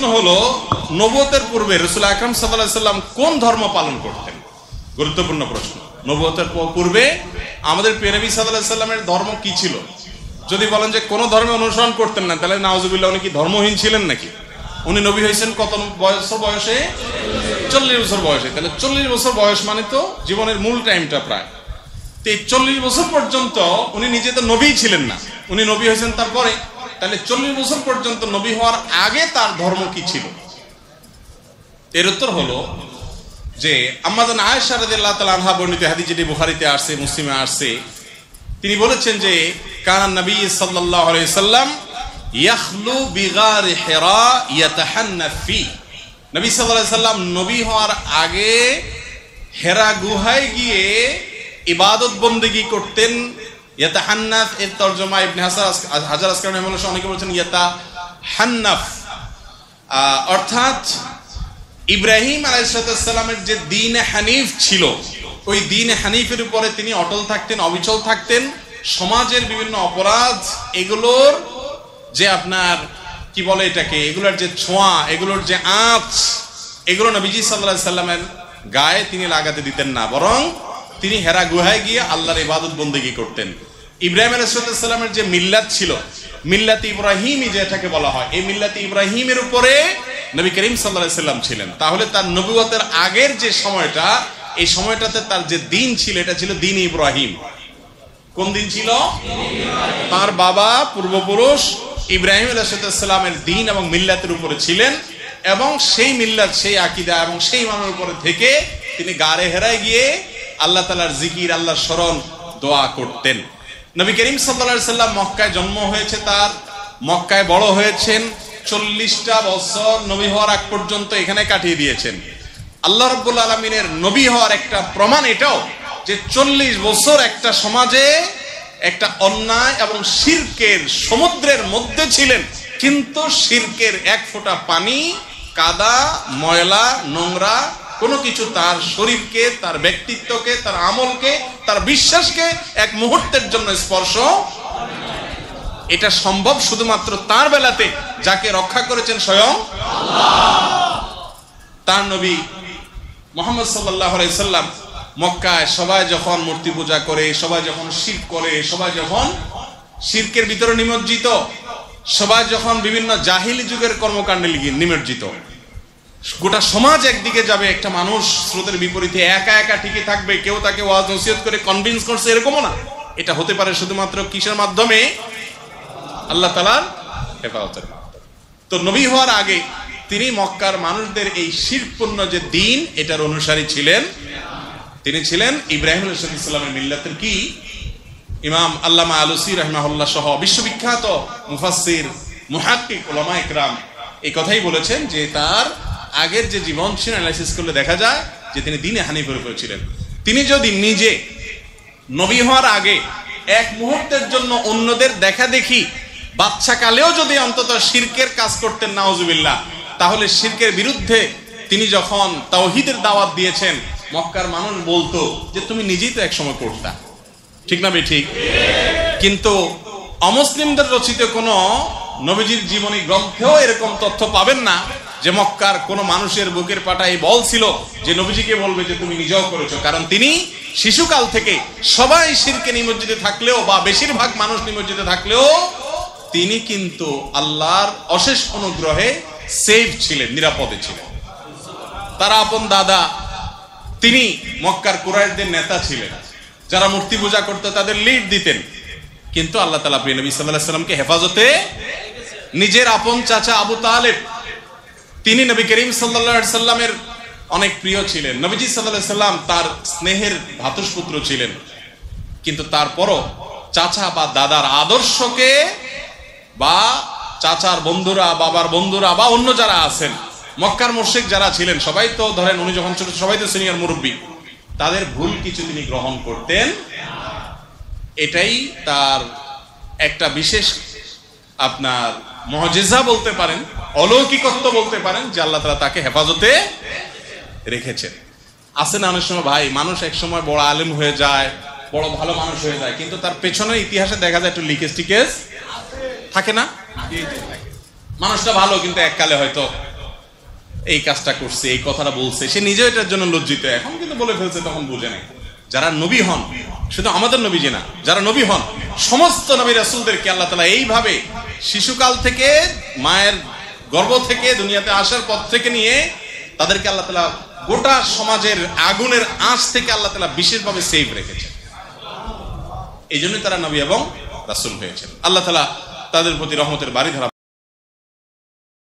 প্রশ্ন হলো, নবুয়তের পূর্বে রাসূল আকরাম সাল্লাল্লাহু আলাইহি সাল্লাম কোন ধর্ম পালন করতেন? গুরুত্বপূর্ণ প্রশ্ন। নবুয়তের পূর্বে আমাদের প্রিয় নবী সাল্লাল্লাহু আলাইহি সাল্লামের ধর্ম কি ছিল? যদি বলেন যে কোন ধর্মে অনুসরণ করতেন না, তাহলে নাউজুবিল্লাহ, উনি কি ধর্মহীন ছিলেন নাকি? উনি নবী হয়েছেন কত বয়সে? 40 বছর বয়সে। তাহলে 40 বছর বয়স মানে তো জীবনের মূল টাইমটা প্রায়। তো এই 40 বছর পর্যন্ত উনি নিজে তো নবী ছিলেন না, উনি নবী হয়েছেন তারপরে। তাহলে 40 বছর পর্যন্ত নবী হওয়ার আগে তার ধর্ম কি ছিল? এর উত্তর হলো যে আম্মা জান আয়েশা রাদিয়াল্লাহু তাআলা আনহা বর্ণিত হাদিস, যেটি বুখারীতে আসছে, মুসলিমে আসছে, তিনি বলেছেন যে কানান নবী সাল্লাল্লাহু আলাইহি সাল্লাম ইয়াখলু বিগার হিরা ইয়াতাহান্নাফ ফি। নবী সাল্লাল্লাহু আলাইহি সাল্লাম নবী হওয়ার আগে হেরা গুহায় গিয়ে ইবাদত বন্দেগী করতেন। ইয়াতাহান্নাফ এর তরজমা ইবনে হাজার আসকালানী রাহিমাহুল্লাহ অনেকে বলেছেন ইয়াতাহান্নাফ, অর্থাৎ ইব্রাহিম আলাইহিস সালামের যে দ্বীন হানিফ ছিল, ওই দ্বীন হানিফের উপরে তিনি অটল থাকতেন, অবিচল থাকতেন। সমাজের বিভিন্ন অপরাধ, এগুলোর যে আপনার কি বলে এটাকে, এগুলোর যে ছোঁয়া, এগুলোর যে আঁচ, এগুলো নবীজি সাল্লাল্লাহু আলাইহি সাল্লামের গায়ে তিনি লাগাতে দিতেন না, বরং তিনি হেরা গুহায় গিয়ে আল্লাহর ইবাদত বন্দেগী করতেন। ইব্রাহিম আলাইহিস সালামের যে মিল্লাত ছিল, মিল্লাত ইব্রাহিমী যেটাকে বলা হয়, এই মিল্লাত ইব্রাহিমের উপরে নবী করিম সাল্লাল্লাহু আলাইহি সাল্লাম ছিলেন। তাহলে তার নবুয়তের আগের যে সময়টা, এই সময়টাতে তার যে দিন ছিল, এটা ছিল দিন ইব্রাহিম। কোন দিন ছিল? তার বাবা পূর্বপুরুষ ইব্রাহিম আলাইহিস সালামের দিন এবং মিল্লাতের উপরে ছিলেন, এবং সেই মিল্লাত, সেই আকীদা এবং সেই মানের উপরে থেকে তিনি গারে হেরায় গিয়ে আল্লাহ তাআলার জিকির, আল্লাহর স্মরণ, দোয়া করতেন। নবী করিম সাল্লাল্লাহু আলাইহি সাল্লাম মক্কায় জন্ম হয়েছে, তার মক্কায় বড় হয়েছেন, 40টা বছর নবী হওয়ার আগ পর্যন্ত এখানে কাটিয়ে দিয়েছেন। আল্লাহ রাব্বুল আলামিনের নবী হওয়ার একটা প্রমাণ এটাও যে 40 বছর একটা সমাজে একটা অন্যায় এবং শিরকের সমুদ্রের মধ্যে ছিলেন, কিন্তু শিরকের এক ফোঁটা পানি, কাদা, ময়লা, নোংরা কোনো কিছু তার শরীরকে, তার ব্যক্তিত্বকে, তার আমলকে, তার বিশ্বাসকে এক মুহূর্তের জন্য স্পর্শ। এটা সম্ভব শুধুমাত্র তার বেলাতে, যাকে রক্ষা করেছেন স্বয়ং আল্লাহ। তার নবী মুহাম্মদ সাল্লাল্লাহু আলাইহি সাল্লাম মক্কায় সবাই যখন মূর্তি পূজা করে, সবাই যখন শিরক করে, সবাই যখন শিরকের ভিতরে নিমজ্জিত, সবাই যখন বিভিন্ন জাহিলি যুগের কর্মকাণ্ডে নিমজ্জিত, গোটা সমাজ একদিকে যাবে, একটা মানুষ স্রোতের বিপরীতে একা একা ঠিকই থাকবে, কেউ তাকে ওয়াজ নসিহত করে কনভিন্স করছে, এরকমও না। এটা হতে পারে শুধুমাত্র কিসের মাধ্যমে? আল্লাহ তাআলার হেফাজতের মাধ্যমে। তো নবী হওয়ার আগে তিনি মক্কার মানুষদের এই শিরকপূর্ণ যে দিন, এটার অনুসারী ছিলেন। তিনি ছিলেন ইব্রাহিম আলাইহিস সালামের মিল্লাতের কি ইমাম আল্লামা আলুসি রাহিমাহুল্লাহ সহ বিশ্ববিখ্যাত মুফাসসির, মুহাক্কিক, উলামা ইকরাম এই কথাই বলেছেন যে তার আগের যে জীবন ছিল অ্যানালাইসিস করলে দেখা যায় যে তিনি দ্বীনে হানিফের উপর ছিলেন। তিনি যদি নিজে নবী হওয়ার আগে এক মুহূর্তের জন্য অন্যদের দেখা দেখি বাচ্চা কালেও যদি অন্তত শিরকের কাজ করতেন, নাউজুবিল্লাহ, তাহলে শিরকের বিরুদ্ধে তিনি যখন তাওহীদের দাওয়াত দিয়েছেন, মক্কার মানুষ বলতো যে তুমি নিজেই তো একসময় করতা, ঠিক না বে ঠিক? কিন্তু অমুসলিমদের রচিত কোন নবীজির জীবনী গ্রন্থেও এরকম তথ্য পাবেন না যে মক্কার কোন মানুষের বুকের পাটায় বল ছিল যে নবীজিকে বলবে যে তুমি নিজেও করেছো। কারণ তিনি শিশুকাল থেকে সবাই শিরকে নিমজ্জিত থাকলেও, বা বেশিরভাগ মানুষ নিমজ্জিত থাকলেও, তিনি কিন্তু আল্লাহর অশেষ অনুগ্রহে সেফ ছিলেন, নিরাপদে ছিলেন। তার আপন দাদা, তিনি মক্কার কুরাইশদের নেতা ছিলেন, যারা মূর্তি পূজা করতো তাদের লিড দিতেন। কিন্তু আল্লাহ তাআলা প্রিয় নবী সাল্লাল্লাহু আলাইহি সাল্লামকে হেফাজতে, নিজের আপন চাচা আবু তালেব, তিনি নবী করিম সাল্লাল্লাহু আলাইহি সাল্লামের অনেক প্রিয় ছিলেন। নবীজি সাল্লাল্লাহু আলাইহি সাল্লাম তার স্নেহের ভ্রাতুষ্পুত্র ছিলেন, কিন্তু তারপরও চাচা বা দাদার আদর্শকে, বা চাচার বন্ধুরা, বাবার বন্ধুরা, বা অন্য যারা আছেন, মক্কার মুশরিক যারা ছিলেন, সবাই তো ধরেন উনি যখন ছোট, সবাই তো সিনিয়র মুরব্বী, তাদের ভুল কিছু তিনি গ্রহণ করতেন। এটাই তার একটা বিশেষ আপনার মুজিজা বলতে পারেন, অলৌকিকত্ব বলতে পারেন, যে আল্লাহ তাআলা তাকে হেফাজতে রেখেছেন। আছে না অনেক সময় ভাই, মানুষ এক সময় বড় আলেম হয়ে যায়, বড় ভালো মানুষ হয়ে যায়, কিন্তু তার পেছনের ইতিহাসে দেখা যায় একটু লিকেজ টিকেজ থাকে না? মানুষটা ভালো, কিন্তু এককালে হয়তো এই কাজটা করছে, এই কথাটা বলছে, সে নিজেও এটার জন্য লজ্জিত, এখন কিন্তু বলে ফেলছে, তখন বুঝে নাই। যারা নবী হন, শুধু আমাদের নবী যে না, যারা নবী হন সমস্ত নবী রাসূলদেরকে আল্লাহ তাআলা এইভাবে শিশুকাল থেকে, মায়ের গর্ভ থেকে, দুনিয়াতে আসার পর থেকে নিয়ে তাদেরকে আল্লাহ তাআলা গোটা সমাজের আগুনের আঁচ থেকে আল্লাহ তাআলা বিশেষভাবে সেভ রেখেছেন। এই জন্যই তারা নবী এবং রাসূল হয়েছেন। আল্লাহ তাআলা তাদের প্রতি রহমতের বারিধারা